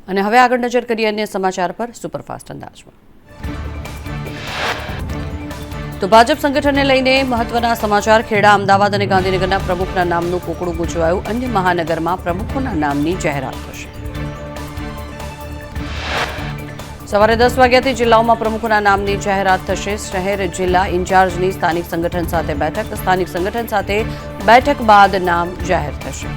અને હવે આગળ નજર કરીએ અન્ય સમાચાર પર સુપરફાસ્ટ અંદાજમાં। તો ભાજપ સંગઠનને લઈને મહત્વના સમાચાર। ખેડા, અમદાવાદ અને ગાંધીનગરના પ્રમુખના નામનું કોકડું ગૂંચવાયું। અન્ય મહાનગરમાં પ્રમુખોના નામની જાહેરાત થશે। સવારે 10 વાગ્યાથી જિલ્લાઓમાં પ્રમુખોના નામની જાહેરાત થશે। શહેર જિલ્લા ઇન્ચાર્જની સ્થાનિક સંગઠન સાથે બેઠક, સ્થાનિક સંગઠન સાથે બેઠક બાદ નામ જાહેર થશે।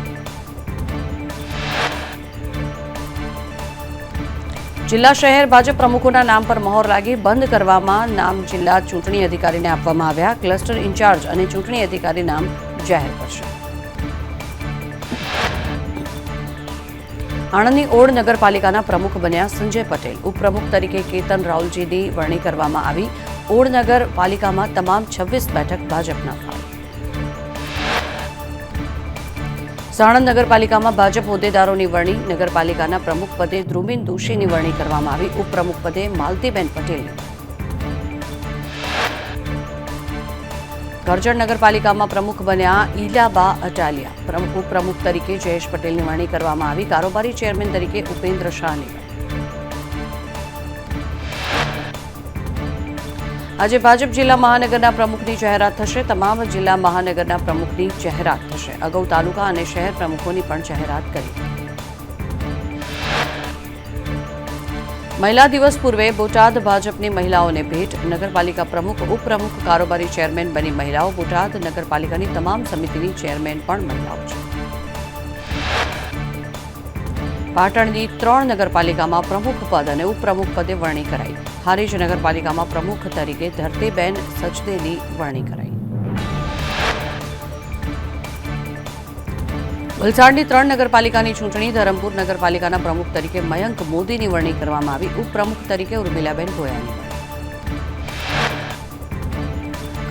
જિલ્લા શહેર ભાજપ પ્રમુખોના નામ પર મહોર લાગી બંધ કરવામાં નામ જિલ્લા ચૂંટણી અધિકારીને આપવામાં આવ્યા। ક્લસ્ટર ઇન્ચાર્જ અને ચૂંટણી અધિકારી નામ જાહેર કરશે। આણંદની ઓડ નગરપાલિકાના પ્રમુખ બન્યા સંજય પટેલ। ઉપપ્રમુખ તરીકે કેતન રાઉલજીની વરણી કરવામાં આવી। ઓડ નગરપાલિકામાં તમામ 26 બેઠક ભાજપના ફાળે। સાણંદ નગરપાલિકામાં ભાજપ હોદ્દેદારોની વરણી। નગરપાલિકાના પ્રમુખ પદે ધ્રુમિન દોશીની વરણી કરવામાં આવી। ઉપપ્રમુખ પદે માલતીબેન પટેલની। કરજણ નગરપાલિકામાં પ્રમુખ બન્યા ઈલાબા અટાલિયા। ઉપપ્રમુખ તરીકે જયેશ પટેલની વરણી કરવામાં આવી। કારોબારી ચેરમેન તરીકે ઉપેન્દ્ર શાહની। આજે ભાજપ જિલ્લા મહાનગરના પ્રમુખની જાહેરાત થશે। તમામ જિલ્લા મહાનગરના પ્રમુખની જાહેરાત થશે। અગાઉ તાલુકા અને શહેર પ્રમુખોની પણ જાહેરાત કરી। મહિલા દિવસ પૂર્વે બોટાદ ભાજપની મહિલાઓને ભેટ। નગરપાલિકા પ્રમુખ, ઉપપ્રમુખ, કારોબારી ચેરમેન બની મહિલાઓ। બોટાદ નગરપાલિકાની તમામ સમિતિની ચેરમેન પણ મહિલાઓ છે। પાટણની 3 નગરપાલિકામાં પ્રમુખ પદ અને ઉપપ્રમુખ પદે વરણી કરાઈ। હારીજ નગરપાલિકામાં પ્રમુખ તરીકે ધરતીબેન સચદેની વરણી કરાઈ। વલસાડની 3 નગરપાલિકાની ચૂંટણી। ધરમપુર નગરપાલિકાના પ્રમુખ તરીકે મયંક મોદીની વરણી કરવામાં આવી। ઉપપ્રમુખ તરીકે ઉર્મિલાબેન ગોયાની વરણી।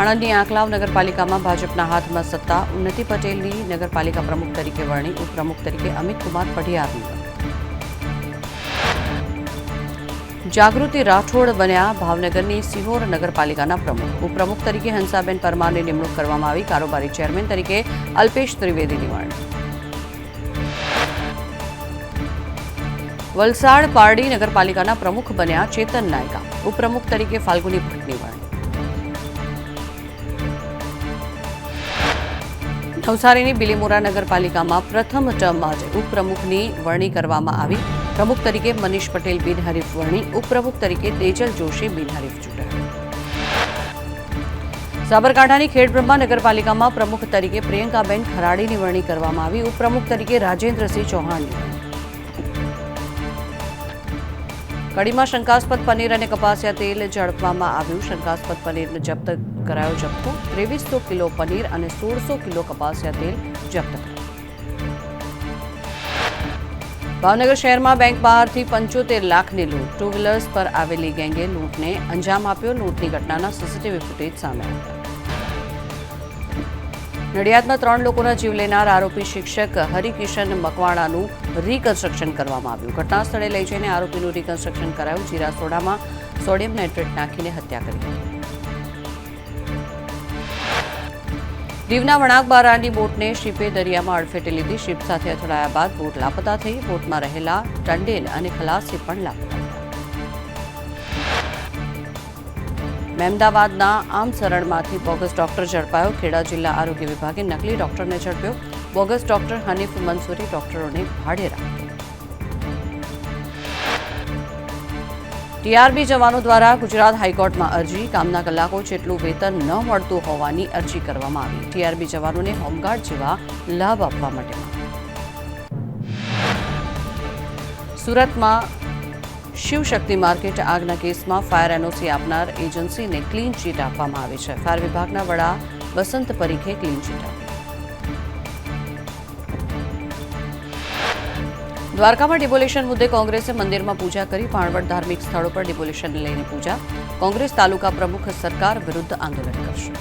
આણંદની આંકલાવ નગરપાલિકામાં ભાજપના હાથમાં સત્તા। ઉન્નતિ પટેલની નગરપાલિકા પ્રમુખ તરીકે વરણી। ઉપપ્રમુખ તરીકે અમિત કુમાર પઢિયારની વરણી। જાગૃતિ રાઠોડ બન્યા ભાવનગરની સિહોર નગરપાલિકાના પ્રમુખ। ઉપપ્રમુખ તરીકે હંસાબેન પરમારની નિમણૂક કરવામાં આવી। કારોબારી ચેરમેન તરીકે અલ્પેશ ત્રિવેદીની વરણી। વલસાડ પારડી નગરપાલિકાના પ્રમુખ બન્યા ચેતન નાયકા। ઉપપ્રમુખ તરીકે ફાલ્ગુની ભટ્ટની વરણી। નવસારીની બિલીમોરા નગરપાલિકામાં પ્રથમ ટર્મ માટે ઉપપ્રમુખની વરણી કરવામાં આવી। પ્રમુખ તરીકે મનીષ પટેલ બિનહરીફ વરણી। ઉપપ્રમુખ તરીકે તેજલ જોશી બિનહરીફ ચૂંટાયા। સાબરકાંઠાની ખેડબ્રહ્મા નગરપાલિકામાં પ્રમુખ તરીકે પ્રિયંકાબેન ખરાડીની વરણી કરવામાં આવી। ઉપપ્રમુખ તરીકે રાજેન્દ્રસિંહ ચૌહાણની વરણી। કડીમાં શંકાસ્પદ પનીર અને કપાસિયા તેલ ઝડપવામાં આવ્યું। શંકાસ્પદ પનીરને જપ્ત કરાયો જથ્થો। 2300 કિલો પનીર અને 1600 કિલો કપાસિયા તેલ જપ્ત કરાયું। ભાવનગર શહેરમાં બેંક બહારથી 75 લાખની લૂંટ। ટુ વ્હીલર્સ પર આવેલી ગેંગે લૂંટને અંજામ આપ્યો। લૂંટની ઘટનાના સીસીટીવી ફૂટેજ સામે આવ્યા। નડિયાદમાં 3 લોકોના જીવ લેનાર આરોપી શિક્ષક હરિકિશન મકવાણાનું રીકન્સ્ટ્રક્શન કરવામાં આવ્યું। ઘટના સ્થળે લઈ જઈને આરોપીનું રીકન્સ્ટ્રક્શન કરાયું। જીરા સોડામાં સોડિયમ નાઇટ્રેટ નાખીને હત્યા કરી હતી। દીવના વણાકબારાની બોટને શિપે દરિયામાં અડફેટે લીધી। શિપ સાથે અથડાયા બાદ બોટ લાપતા થઈ। બોટમાં રહેલા ટંડેલ અને ખલાસી પણ લાપતા થયા। મહેમદાવાદના આમસરણમાંથી બોગસ ડોક્ટર ઝડપાયો। ખેડા જિલ્લા આરોગ્ય વિભાગે નકલી ડોક્ટરને ઝડપ્યો। બોગસ ડોક્ટર હનીફ મંસૂરી ડોક્ટરોને ભાડે રાખ્યો। ટીઆરબી જવાનો દ્વારા ગુજરાત હાઈકોર્ટમાં અરજી। કામના કલાકો જેટલું વેતન ન મળતું હોવાની અરજી કરવામાં આવી। ટીઆરબી જવાનોને હોમગાર્ડ જેવા લાભ આપવા માટે। સુરતમાં શિવશક્તિ માર્કેટ આગના કેસમાં ફાયર એનઓસી આપનાર એજન્સીને ક્લીન ચીટ આપવામાં આવી છે। ફાયર વિભાગના વડા વસંત પરીખે ક્લીન ચીટ આપી। દ્વારકામાં ડિમોલિશન મુદ્દે કોંગ્રેસે મંદિરમાં પૂજા કરી। ભાણવડ ધાર્મિક સ્થળો પર ડિમોલિશનને લઈને પૂજા। કોંગ્રેસ તાલુકા પ્રમુખ સરકાર વિરુદ્ધ આંદોલન કરશે।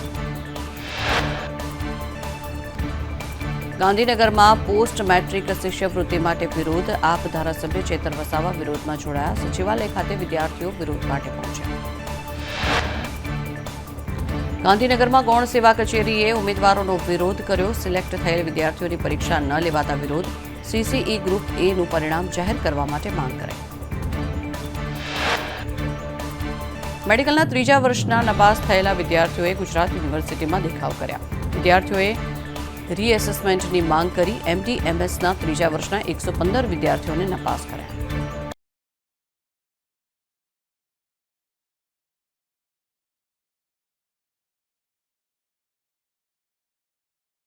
ગાંધીનગરમાં પોસ્ટ મેટ્રિક શિષ્યવૃત્તિ માટે વિરોધ। આપ ધારાસભ્ય ચેતર વસાવા વિરોધમાં જોડાયા। સચિવાલય ખાતે વિદ્યાર્થીઓ વિરોધ માટે પહોંચ્યા। ગાંધીનગરમાં ગૌણ સેવા કચેરીએ ઉમેદવારોનો વિરોધ કર્યો। સિલેક્ટ થયેલ વિદ્યાર્થીઓની પરીક્ષા ન લેવાતા વિરોધ। સીસીઈ ગ્રુપ એનું પરિણામ જાહેર કરવા માટે માંગ કરાઈ. મેડિકલના 3જા વર્ષના નપાસ થયેલા વિદ્યાર્થીઓએ ગુજરાત યુનિવર્સિટીમાં દેખાવ કર્યા. વિદ્યાર્થીઓએ રીએસેસમેન્ટની માંગ કરી. MD-MSના 3જા વર્ષના 115 વિદ્યાર્થીઓને નપાસ કર્યા.